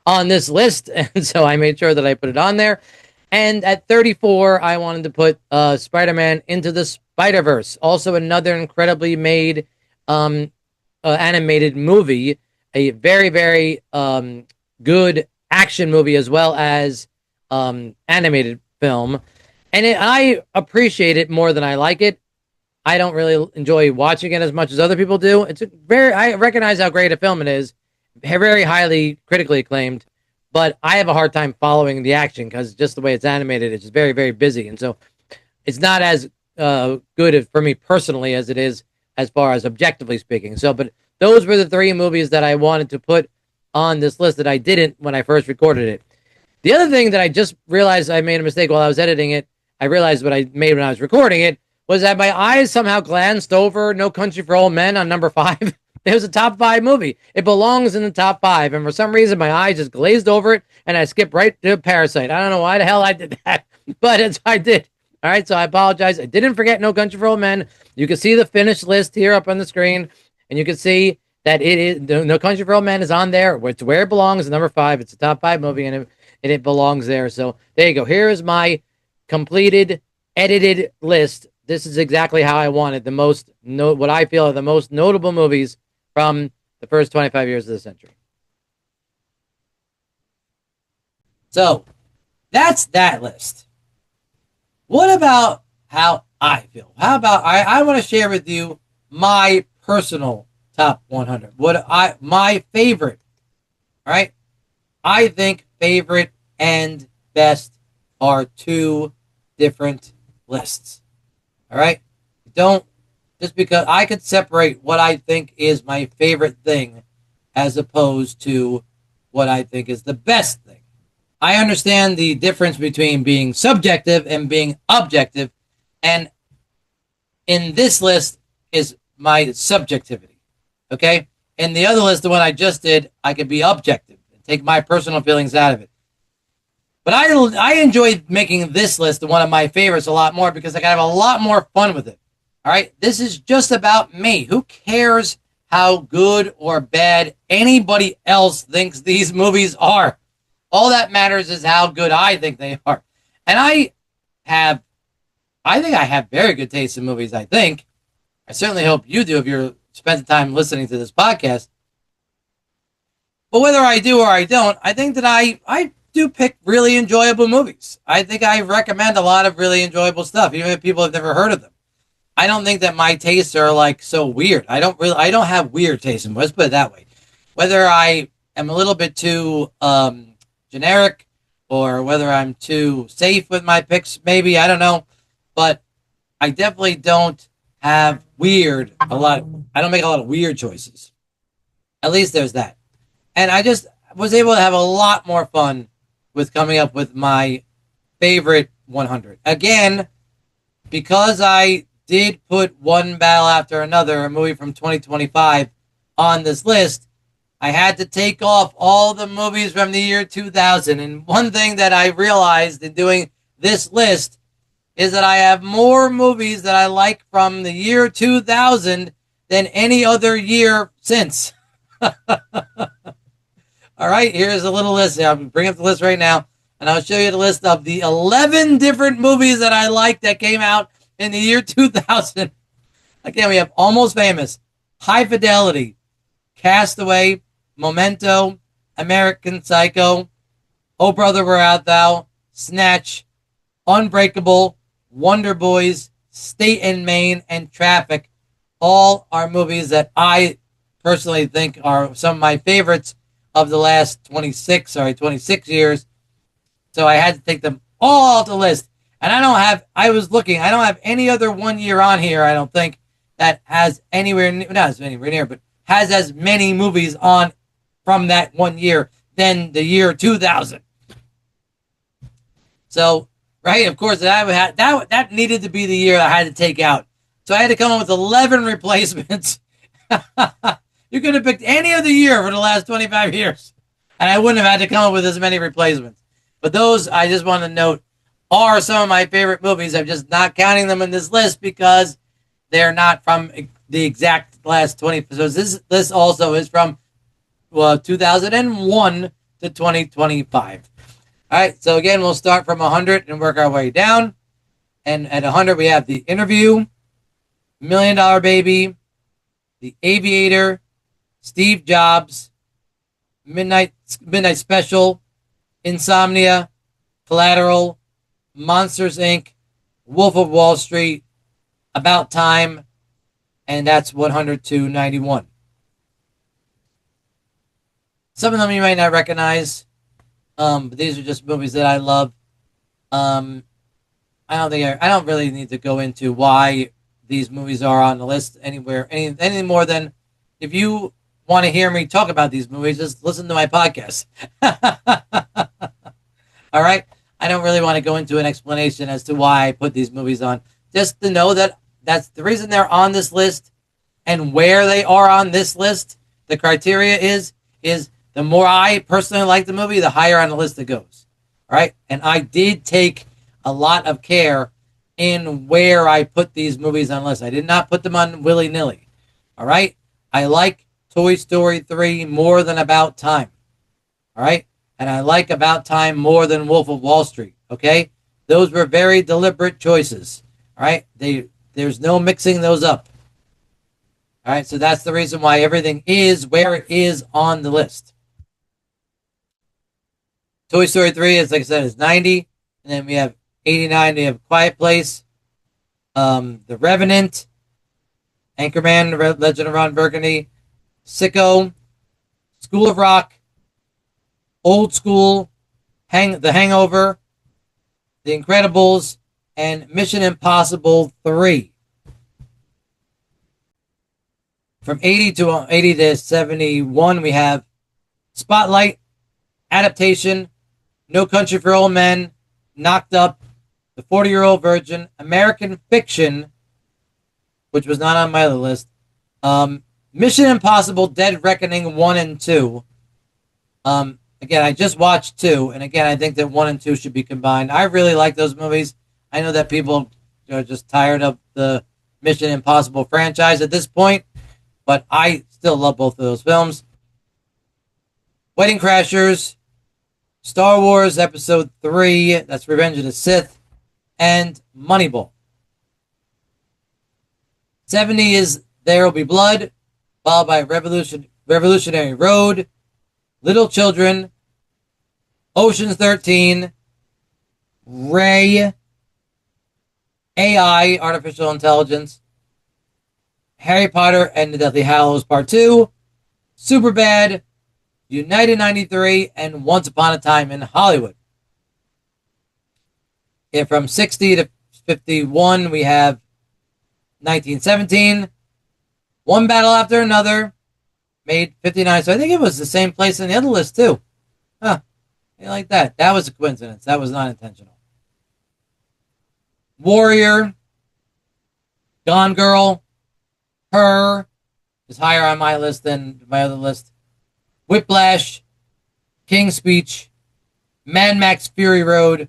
on this list? And so I made sure that I put it on there. And at 34, I wanted to put Spider-Man Into the Spider-Verse, also another incredibly made animated movie, a very, very good action movie as well as animated film. And I appreciate it more than I like it. I don't really enjoy watching it as much as other people do. I recognize how great a film it is, very highly critically acclaimed, but I have a hard time following the action because just the way it's animated, it's just very, very busy. And so it's not as good for me personally as it is as far as objectively speaking. So, but those were the 3 movies that I wanted to put on this list that I didn't when I first recorded it. The other thing that I just realized I made a mistake while I was editing it, I realized what I made when I was recording it, was that my eyes somehow glanced over No Country for Old Men on number 5. It was a top 5 movie. It belongs in the top 5. And for some reason, my eyes just glazed over it, and I skipped right to Parasite. I don't know why the hell I did that, but it's I did. All right, so I apologize. I didn't forget No Country for Old Men. You can see the finished list here up on the screen, and you can see that it is No Country for Old Men is on there. It's where it belongs, number 5. It's a top 5 movie, and it belongs there. So there you go. Here is my completed, edited list. This is exactly how I wanted what I feel are the most notable movies from the first 25 years of the century. So that's that list. What about how I feel. How about I want to share with you my personal top 100. My favorite, all right? I think favorite and best are two different lists. All right? Don't just because I could separate what I think is my favorite thing as opposed to what I think is the best thing. I understand the difference between being subjective and being objective, and in this list is my subjectivity. Okay? In the other list, the one I just did, I could be objective and take my personal feelings out of it. But I enjoyed making this list one of my favorites a lot more because I got to have a lot more fun with it. All right? This is just about me. Who cares how good or bad anybody else thinks these movies are? All that matters is how good I think they are. And have, I think I have very good taste in movies, I think. I certainly hope you do if you're spent the time listening to this podcast. But whether I do or I don't, I think that I do pick really enjoyable movies. I think I recommend a lot of really enjoyable stuff, even if people have never heard of them. I don't think that my tastes are like so weird. I don't have weird tastes in movies. Let's put it that way. Whether I am a little bit too generic or whether I'm too safe with my picks, maybe, I don't know. But I definitely don't have I don't make a lot of weird choices. At least there's that. And I just was able to have a lot more fun with coming up with my favorite 100. Again, because I did put One Battle After Another, a movie from 2025, on this list, I had to take off all the movies from the year 2000. And one thing that I realized in doing this list is that I have more movies that I like from the year 2000 than any other year since. All right, here's a little list. I'll bring up the list right now, and I'll show you the list of the 11 different movies that I like that came out in the year 2000. Again, we have Almost Famous, High Fidelity, Castaway, Memento, American Psycho, Oh Brother Where Art Thou, Snatch, Unbreakable, Wonder Boys, State and Maine, and Traffic. All are movies that I personally think are some of my favorites of the last 26 years. So I had to take them all off the list. And I don't have any other 1 year on here, I don't think, that has not as anywhere near, but has as many movies on from that 1 year than the year 2000. So, right, of course, that needed to be the year I had to take out. So I had to come up with 11 replacements. You could have picked any other year for the last 25 years, and I wouldn't have had to come up with as many replacements. But those, I just want to note, are some of my favorite movies. I'm just not counting them in this list because they're not from the exact last 20. So this list also is from 2001 to 2025. All right, so again, we'll start from 100 and work our way down. And at 100, we have The Interview, $1 Million Baby, The Aviator, Steve Jobs, Midnight Special, Insomnia, Collateral, Monsters Inc., Wolf of Wall Street, About Time, and that's 100 to 91. Some of them you might not recognize, but these are just movies that I love. I don't really need to go into why these movies are on the list any more than if you want to hear me talk about these movies, just listen to my podcast. All right? I don't really want to go into an explanation as to why I put these movies on. Just to know that that's the reason they're on this list and where they are on this list. The criteria is the more I personally like the movie, the higher on the list it goes. All right? And I did take a lot of care in where I put these movies on the list. I did not put them on willy-nilly. All right? I like Toy Story 3 more than About Time. All right? And I like About Time more than Wolf of Wall Street. Okay? Those were very deliberate choices. All right? There's no mixing those up. All right? So that's the reason why everything is where it is on the list. Toy Story 3, as like I said, is 90. And then we have 89. We have Quiet Place. The Revenant, Anchorman, Legend of Ron Burgundy, Sicko, School of Rock, Old School, The Hangover, The Incredibles, and Mission Impossible 3. From 80 to 71, we have Spotlight, Adaptation, No Country for Old Men, Knocked Up, The 40-Year-Old Virgin, American Fiction, which was not on my other list, Mission Impossible Dead Reckoning 1 and 2. Again, I just watched 2, and again, I think that 1 and 2 should be combined. I really like those movies. I know that people are just tired of the Mission Impossible franchise at this point, but I still love both of those films. Wedding Crashers, Star Wars Episode 3, that's Revenge of the Sith, and Moneyball. 70 is There Will Be Blood, followed by Revolutionary Road, Little Children, Ocean's 13, Ray, AI, Artificial Intelligence, Harry Potter and the Deathly Hallows Part 2, Superbad, United 93, and Once Upon a Time in Hollywood. And from 60 to 51, we have 1917, One Battle After Another, made 59. So I think it was the same place in the other list, too. Huh. I like that. That was a coincidence. That was not intentional. Warrior, Gone Girl, Her is higher on my list than my other list. Whiplash, King's Speech, Mad Max Fury Road,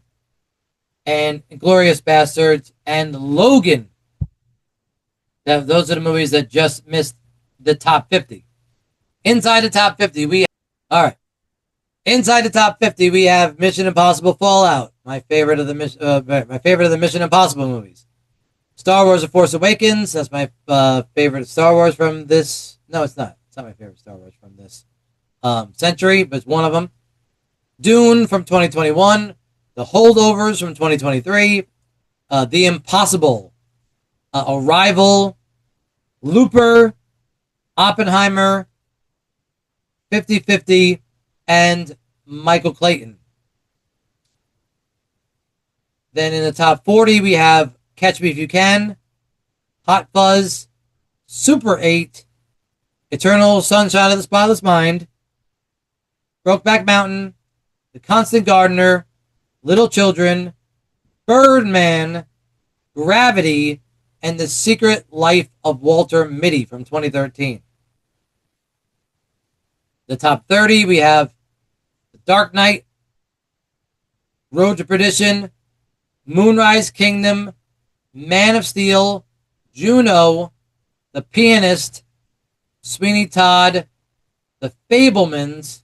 and Inglourious Bastards, and Logan. Those are the movies that just missed the top 50. Inside the top 50, Inside the top 50, we have Mission Impossible Fallout, my favorite of the Mission Impossible movies. Star Wars: The Force Awakens, that's my favorite Star Wars from this. No, it's not. It's not my favorite Star Wars from this century, but it's one of them. Dune from 2021, The Holdovers from 2023, The Impossible, Arrival, Looper, Oppenheimer, 50-50, and Michael Clayton. Then in the top 40, we have Catch Me If You Can, Hot Fuzz, Super 8, Eternal Sunshine of the Spotless Mind, Brokeback Mountain, The Constant Gardener, Little Children, Birdman, Gravity, and The Secret Life of Walter Mitty from 2013. The top 30, we have The Dark Knight, Road to Perdition, Moonrise Kingdom, Man of Steel, Juno, The Pianist, Sweeney Todd, The Fabelmans,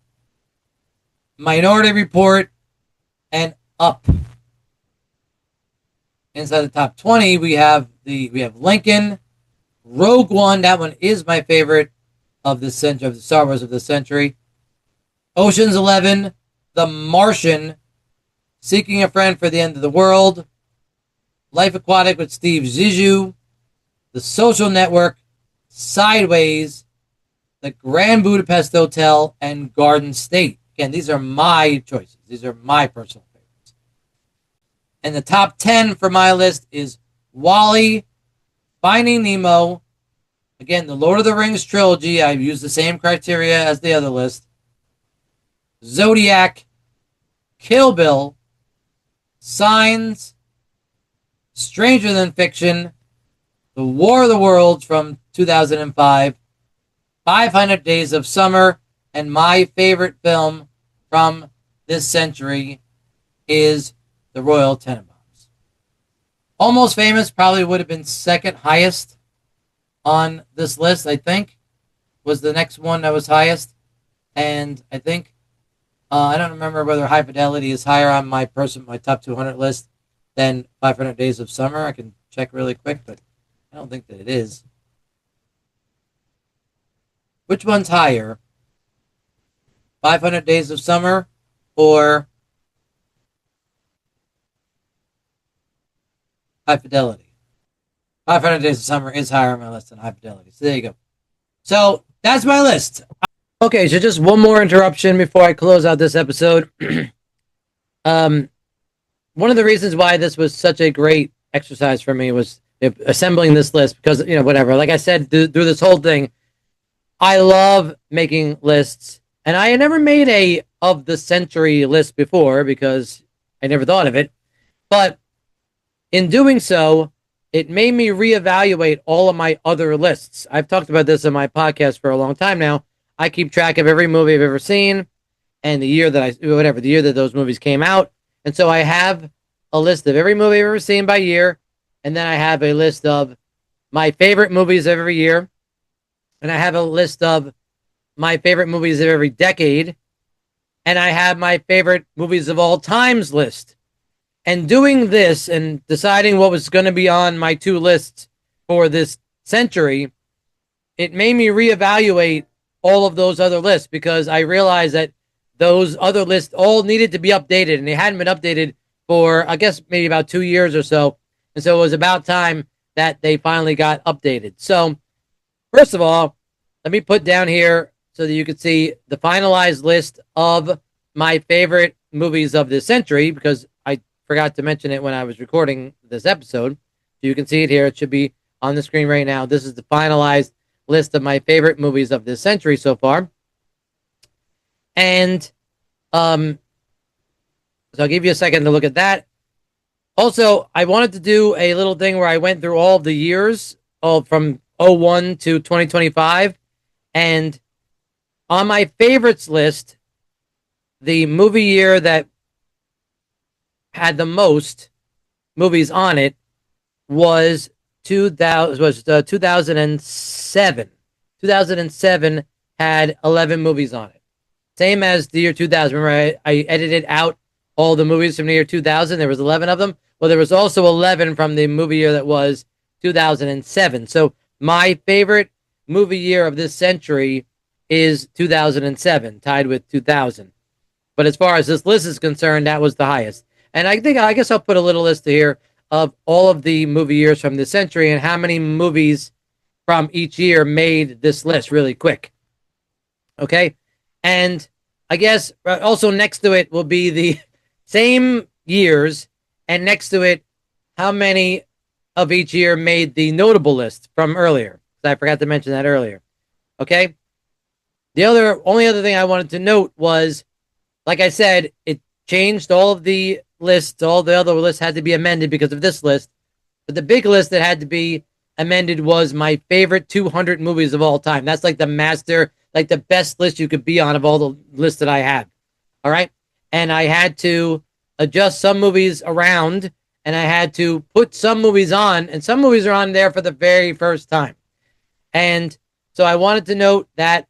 Minority Report, and Up. Inside the top 20, we have Lincoln, Rogue One. That one is my favorite of the century, of the Star Wars of the century. Ocean's 11, The Martian, Seeking a Friend for the End of the World, Life Aquatic with Steve Zissou, The Social Network, Sideways, The Grand Budapest Hotel, and Garden State. Again, these are my choices. These are my personal favorites. And the top 10 for my list is WALL-E, Finding Nemo, again, the Lord of the Rings trilogy. I've used the same criteria as the other list. Zodiac, Kill Bill, Signs, Stranger Than Fiction, The War of the Worlds from 2005, 500 Days of Summer, and my favorite film from this century is The Royal Tenenbaums. Almost Famous probably would have been second highest on this list, I think, was the next one that was highest. And I think, I don't remember whether High Fidelity is higher on my top 200 list than 500 Days of Summer. I can check really quick, but I don't think that it is. Which one's higher? 500 Days of Summer or High Fidelity? 500 Days of Summer is higher on my list than High Fidelity. So there you go. So that's my list. Okay, so just one more interruption before I close out this episode. um, One of the reasons why this was such a great exercise for me was assembling this list because, whatever. Like I said, through this whole thing, I love making lists, and I had never made a of the century list before because I never thought of it. But in doing so, it made me reevaluate all of my other lists. I've talked about this in my podcast for a long time now. I keep track of every movie I've ever seen and the year that those movies came out. And so I have a list of every movie I've ever seen by year. And then I have a list of my favorite movies of every year. And I have a list of my favorite movies of every decade. And I have my favorite movies of all times list. And doing this and deciding what was going to be on my two lists for this century, it made me reevaluate all of those other lists because I realized that those other lists all needed to be updated and they hadn't been updated for, I guess, maybe about 2 years or so. And so it was about time that they finally got updated. So, first of all, let me put down here so that you can see the finalized list of my favorite movies of this century because I forgot to mention it when I was recording this episode. So you can see it here. It should be on the screen right now. This is the finalized list of my favorite movies of this century so far. And so I'll give you a second to look at that. Also, I wanted to do a little thing where I went through all of the years from 01 to 2025. And on my favorites list, the movie year that had the most movies on it was 2007. 2007 had 11 movies on it. Same as the year 2000. Remember, I edited out all the movies from the year 2000. There was 11 of them. Well, there was also 11 from the movie year that was 2007. So my favorite movie year of this century is 2007, tied with 2000. But as far as this list is concerned, that was the highest. And I guess I'll put a little list here of all of the movie years from this century and how many movies from each year made this list really quick. Okay? And I guess also next to it will be the same years, and next to it, how many of each year made the notable list from earlier. I forgot to mention that earlier. Okay? The only other thing I wanted to note was, like I said, it changed all of the lists. All the other lists had to be amended because of this list. But the big list that had to be amended was my favorite 200 movies of all time. That's like the master, like the best list you could be on of all the lists that I have. All right? And I had to adjust some movies around, and I had to put some movies on, and some movies are on there for the very first time. And so I wanted to note that,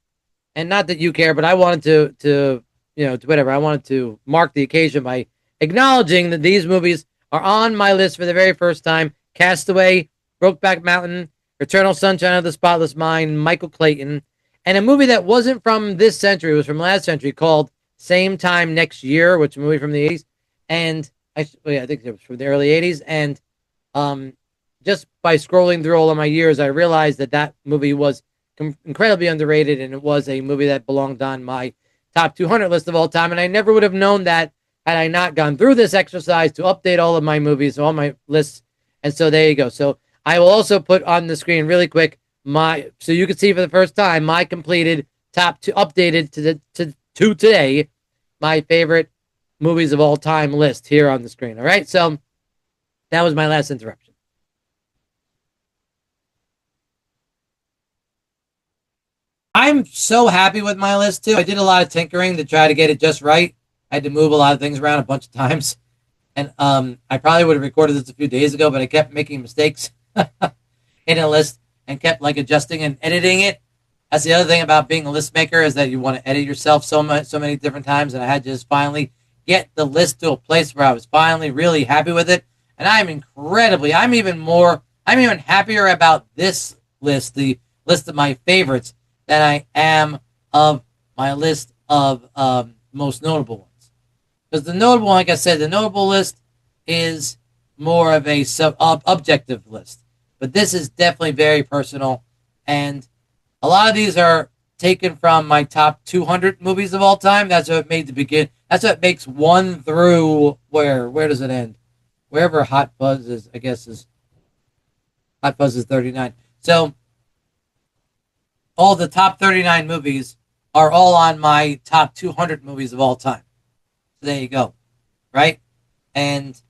and not that you care, but I wanted to whatever. I wanted to mark the occasion by acknowledging that these movies are on my list for the very first time. Castaway, Brokeback Mountain, Eternal Sunshine of the Spotless Mind, Michael Clayton, and a movie that wasn't from this century, it was from last century, called Same Time Next Year, which is a movie from the 80s. And I think it was from the early 80s. And just by scrolling through all of my years, I realized that movie was incredibly underrated, and it was a movie that belonged on my top 200 list of all time. And I never would have known that had I not gone through this exercise to update all of my movies, all my lists. And so there you go. So I will also put on the screen really quick so you can see for the first time my completed top two, updated to today, my favorite movies of all time list here on the screen. All right. So that was my last interruption. I'm so happy with my list too. I did a lot of tinkering to try to get it just right. I had to move a lot of things around a bunch of times. And I probably would have recorded this a few days ago, but I kept making mistakes in a list and kept like adjusting and editing it. That's the other thing about being a list maker is that you want to edit yourself so many different times. And I had to just finally get the list to a place where I was finally really happy with it. And I'm even happier about this list, the list of my favorites, than I am of my list of most notable ones. Because the notable, like I said, the notable list is more of a objective list. but this is definitely very personal. And a lot of these are taken from my top 200 movies of all time. That's what it made to begin. That's what makes 1 through where? Where does it end? Wherever Hot Fuzz is, I guess is Hot Fuzz is 39. So all the top 39 movies are all on my top 200 movies of all time. So there you go, right? And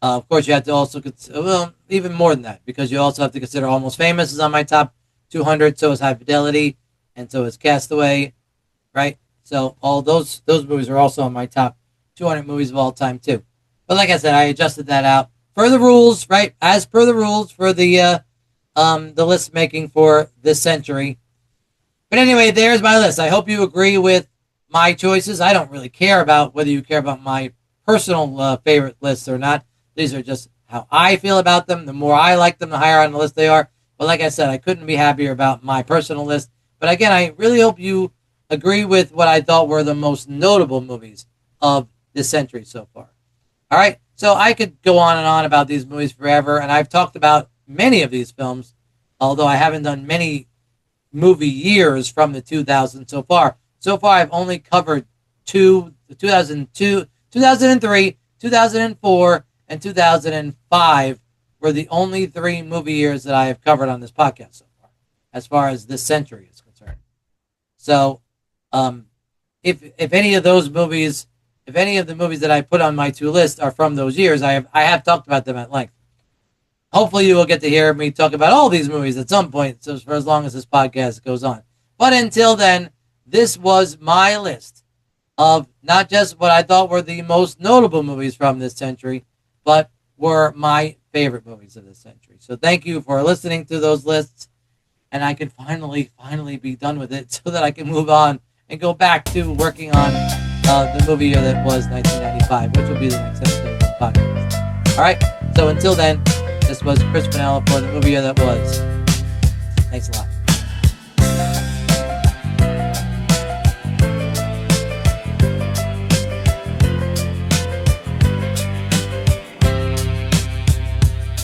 of course, you have to also consider, well, even more than that, because you also have to consider Almost Famous is on my top 200. So is High Fidelity, and so is Castaway, right? So all those movies are also on my top 200 movies of all time too. But like I said, I adjusted that out for the rules, right? As per the rules for the list making for this century. But anyway, there's my list. I hope you agree with my choices. I don't really care about whether you care about my personal favorite lists or not. These are just how I feel about them. The more I like them, the higher on the list they are. But like I said, I couldn't be happier about my personal list. But again, I really hope you agree with what I thought were the most notable movies of this century so far. All right, so I could go on and on about these movies forever, and I've talked about many of these films, although I haven't done many movie years from the 2000s so far. So far, I've only covered 2002, 2003, 2004, and 2005 were the only 3 movie years that I have covered on this podcast so far as this century is concerned. So, if any of those movies, if any of the movies that I put on my 2 lists are from those years, I have talked about them at length. Hopefully, you will get to hear me talk about all these movies at some point, so for as long as this podcast goes on. But until then, this was my list of not just what I thought were the most notable movies from this century, but were my favorite movies of this century. So thank you for listening to those lists, and I can finally be done with it so that I can move on and go back to working on the movie year that was 1995, which will be the next episode of the podcast. All right, so until then, this was Chris Vainella for the movie year that was. Thanks a lot.